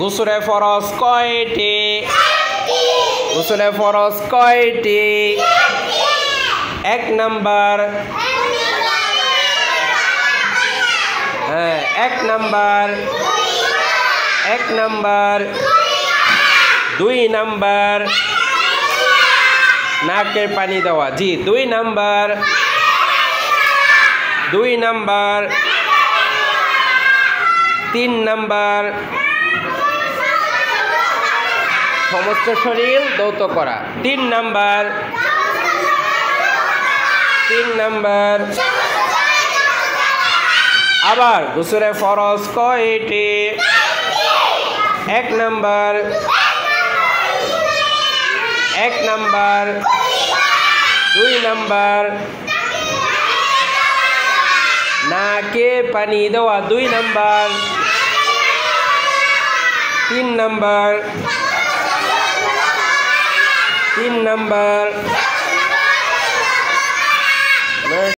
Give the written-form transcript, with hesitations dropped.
গোসলে ফরজ কয়টি? গোসলে ফরজ কয়টি? 1 নাম্বার। হ্যাঁ 1 নাম্বার। 1 নাম্বার। 2 নাম্বার। নাকে পানি দেওয়া। জি 2 নাম্বার। 2 নাম্বার। 3 নাম্বার। সমস্ত শরীর ধৌত করা। 3 নাম্বার। 3 নাম্বার। আবার গোসলে ফরজ কয়টি? 1 নাম্বার। 1 নাম্বার। 2 নাম্বার। নাকে পানি দেওয়া। 2 নাম্বার। 3 নাম্বার। 3 নাম্বার।